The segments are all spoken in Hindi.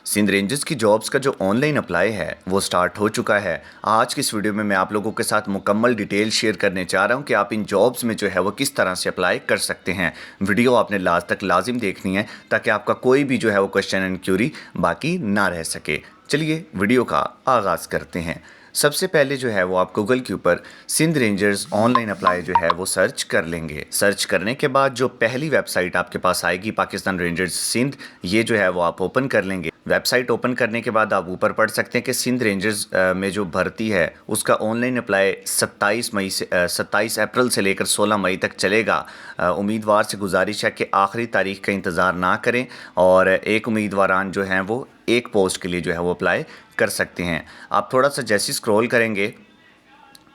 सिंध रेंजर्स की जॉब्स का जो ऑनलाइन अप्लाई है वो स्टार्ट हो चुका है। आज की इस वीडियो में मैं आप लोगों के साथ मुकम्मल डिटेल शेयर करने चाह रहा हूं कि आप इन जॉब्स में जो है वो किस तरह से अप्लाई कर सकते हैं। वीडियो आपने लास्ट तक लाजिम देखनी है ताकि आपका कोई भी जो है वो क्वेश्चन एंड क्यूरी बाकी ना रह सके। चलिए वीडियो का आगाज़ करते हैं। सबसे पहले जो है वो आप गूगल के ऊपर सिंध रेंजर्स ऑनलाइन अप्लाई जो है वो सर्च कर लेंगे। सर्च करने के बाद जो पहली वेबसाइट आपके पास आएगी पाकिस्तान रेंजर्स सिंध, ये जो है वो आप ओपन कर लेंगे। वेबसाइट ओपन करने के बाद आप ऊपर पढ़ सकते हैं कि सिंध रेंजर्स में जो भर्ती है उसका ऑनलाइन अप्लाई 27 अप्रैल से लेकर 16 मई तक चलेगा। उम्मीदवार से गुजारिश है कि आखिरी तारीख का इंतज़ार ना करें और एक उम्मीदवारान जो हैं वो एक पोस्ट के लिए जो है वो अप्लाई कर सकते हैं। आप थोड़ा सा जैसे स्क्रॉल करेंगे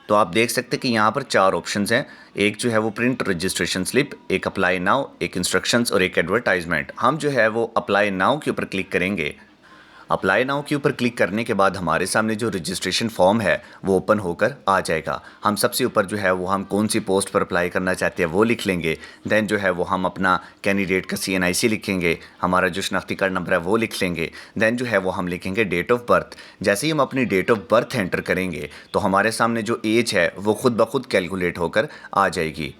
तो आप देख सकते हैं कि यहाँ पर 4 ऑप्शंस हैं। एक जो है वो प्रिंट रजिस्ट्रेशन स्लिप, एक अप्लाई नाउ, एक इंस्ट्रक्शंस और एक एडवर्टाइजमेंट। हम जो है वो अप्लाई नाउ के ऊपर क्लिक करेंगे। अप्लाई नाउ के ऊपर क्लिक करने के बाद हमारे सामने जो रजिस्ट्रेशन फॉर्म है वो ओपन होकर आ जाएगा। हम सबसे ऊपर जो है वो हम कौन सी पोस्ट पर अप्लाई करना चाहते हैं वो लिख लेंगे। देन जो है वो हम अपना कैंडिडेट का CNIC लिखेंगे, हमारा जो शनाख्ती कार्ड नंबर है वो लिख लेंगे। देन जो है वो हम लिखेंगे डेट ऑफ बर्थ। जैसे ही हम अपनी डेट ऑफ बर्थ एंटर करेंगे तो हमारे सामने जो एज है वो खुद ब खुद कैलकुलेट होकर आ जाएगी।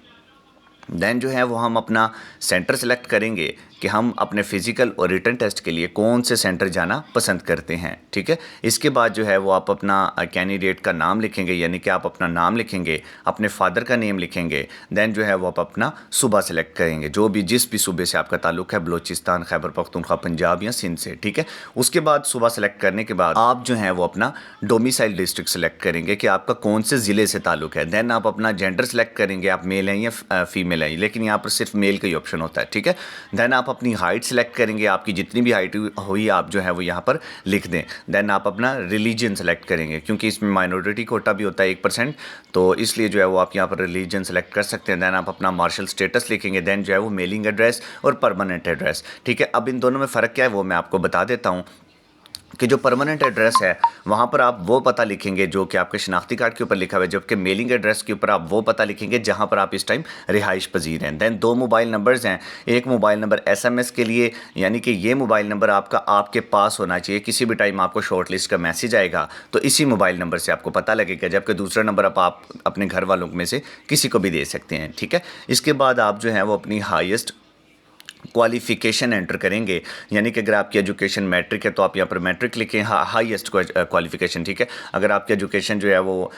देन जो है वो हम अपना सेंटर सेलेक्ट करेंगे कि हम अपने फ़िज़िकल और रिटन टेस्ट के लिए कौन से सेंटर जाना पसंद करते हैं। ठीक है, इसके बाद जो है वो आप अपना कैंडिडेट का नाम लिखेंगे, यानी कि आप अपना नाम लिखेंगे, अपने फादर का नेम लिखेंगे। देन जो है वो आप अपना सूबा सेलेक्ट करेंगे, जो भी जिस भी सूबे से आपका ताल्लुक़ है, बलूचिस्तान, खैबर पख्तूनख्वा, पंजाब या सिंध से। ठीक है, उसके बाद सूबा सेलेक्ट करने के बाद आप जो है वो अपना डोमिसाइल डिस्ट्रिक्ट सेलेक्ट करेंगे कि आपका कौन से ज़िले से ताल्लुक़ है। देन आप अपना जेंडर सेलेक्ट करेंगे, आप मेल हैं या फीमेल है, लेकिन यहाँ पर सिर्फ मेल का ही ऑप्शन होता है। ठीक है, देन आप अपनी हाइट सेलेक्ट करेंगे, आपकी जितनी भी हाइट हुई आप जो है वो यहाँ पर लिख दें। देन आप अपना रिलीजन सेलेक्ट करेंगे, क्योंकि इसमें माइनॉरिटी कोटा भी होता है 1%, तो इसलिए जो है वो आप यहाँ पर रिलीजन सेलेक्ट कर सकते हैं। देन आप अपना मार्शल स्टेटस लिखेंगे। देन जो है वो मेलिंग एड्रेस और परमानेंट एड्रेस। ठीक है, अब इन दोनों में फ़र्क क्या है वो मैं आपको बता देता हूँ कि जो परमानेंट एड्रेस है वहाँ पर आप वो पता लिखेंगे जो कि आपके शनाख्ती कार्ड के ऊपर लिखा हुआ है, जबकि मेलिंग एड्रेस के ऊपर आप वो पता लिखेंगे जहाँ पर आप इस टाइम रिहाइश पजीर हैं। देन 2 मोबाइल नंबर्स हैं। एक मोबाइल नंबर SMS के लिए, यानी कि ये मोबाइल नंबर आपका आपके पास होना चाहिए, किसी भी टाइम आपको शॉर्ट लिस्ट का मैसेज आएगा तो इसी मोबाइल नंबर से आपको पता लगेगा, जबकि दूसरा नंबर आप अपने घर वालों में से किसी को भी दे सकते हैं। ठीक है, इसके बाद आप जो है वो अपनी हाईएस्ट क्वालिफ़िकेशन एंटर करेंगे, यानी कि अगर आपकी एजुकेशन मैट्रिक है तो आप यहाँ पर मैट्रिक लिखें, हाईएस्ट क्वालिफ़िकेशन। ठीक है, अगर आपकी एजुकेशन जो है वो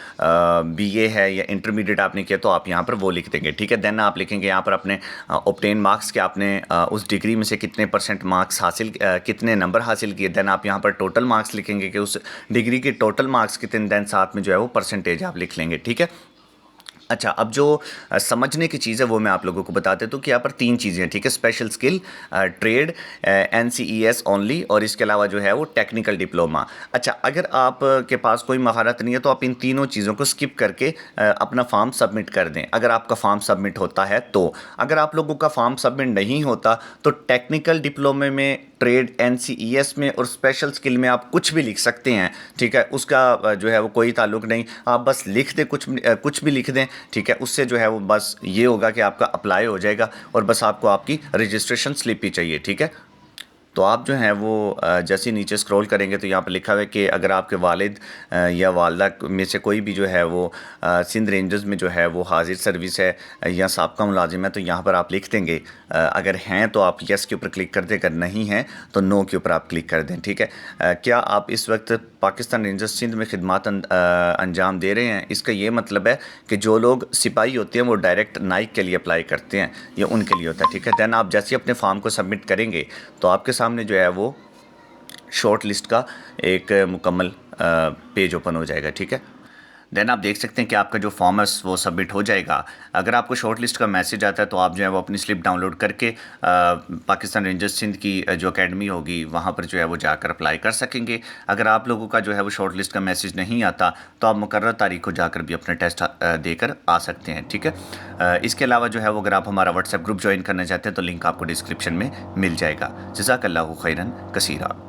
BA है या इंटरमीडिएट आपने किया तो आप यहाँ पर वो लिख देंगे। ठीक है, देन आप लिखेंगे यहाँ पर अपने ऑब्टेन मार्क्स के, आपने उस डिग्री में से कितने % मार्क्स हासिल, कितने नंबर हासिल किए। देन आप यहाँ पर टोटल मार्क्स लिखेंगे कि उस डिग्री के टोटल मार्क्स कितने, देन साथ में जो है वो परसेंटेज आप लिख लेंगे। ठीक है, अच्छा, अब जो समझने की चीज़ है वो मैं आप लोगों को बता देता हूँ कि यहाँ पर 3 चीज़ें हैं। ठीक है, special skill, trade, NCES only, और इसके अलावा जो है वो टेक्निकल डिप्लोमा। अच्छा, अगर आप के पास कोई महारत नहीं है तो आप इन तीनों चीज़ों को स्किप करके अपना फॉर्म सबमिट कर दें, अगर आपका फॉर्म सबमिट होता है तो। अगर आप लोगों का फॉर्म सबमिट नहीं होता तो टेक्निकल डिप्लोमे में, ट्रेड, NCES में और स्पेशल स्किल में आप कुछ भी लिख सकते हैं। ठीक है, उसका जो है वो कोई ताल्लुक़ नहीं, आप बस लिख दें, कुछ भी लिख दें। ठीक है, उससे जो है वो बस ये होगा कि आपका अप्लाई हो जाएगा और बस आपको आपकी रजिस्ट्रेशन स्लिप ही चाहिए। ठीक है, तो आप जो हैं वो जैसे ही नीचे स्क्रॉल करेंगे तो यहाँ पर लिखा हुआ है कि अगर आपके वालिद या वालदा में से कोई भी जो है वो सिंध रेंजर्स में जो है वो हाजिर सर्विस है या साबका मुलाजिम है तो यहाँ पर आप लिख देंगे। अगर हैं तो आप यस के ऊपर क्लिक कर दें, अगर नहीं हैं तो नो के ऊपर आप क्लिक कर दें। ठीक है, क्या आप इस वक्त पाकिस्तान रेंजर्स सिंध में खिदमत अंजाम दे रहे हैं? इसका ये मतलब है कि जो लोग सिपाही होते हैं वो डायरेक्ट नाइक के लिए अप्लाई करते हैं, ये उनके लिए होता है। ठीक है, दैन आप जैसे ही अपने फॉर्म को सबमिट करेंगे तो आपके सामने जो है वो शॉर्ट लिस्ट का एक मुकम्मल पेज ओपन हो जाएगा। ठीक है, देन आप देख सकते हैं कि आपका जो फॉर्म है वो सबमिट हो जाएगा। अगर आपको शॉर्ट लिस्ट का मैसेज आता है तो आप जो है वो अपनी स्लिप डाउनलोड करके पाकिस्तान रेंजर्स सिंध की जो एकेडमी होगी वहाँ पर जो है वो जाकर अप्लाई कर सकेंगे। अगर आप लोगों का जो है वो शॉर्ट लिस्ट का मैसेज नहीं आता तो आप मुकर्रर तारीख को जाकर भी अपना टेस्ट देकर आ सकते हैं। ठीक है, इसके अलावा जो है वो अगर आप हमारा व्हाट्सएप ग्रुप ज्वाइन करना चाहते हैं तो लिंक आपको डिस्क्रिप्शन में मिल जाएगा। जज़ाकल्लाहु खैरन कसीरा।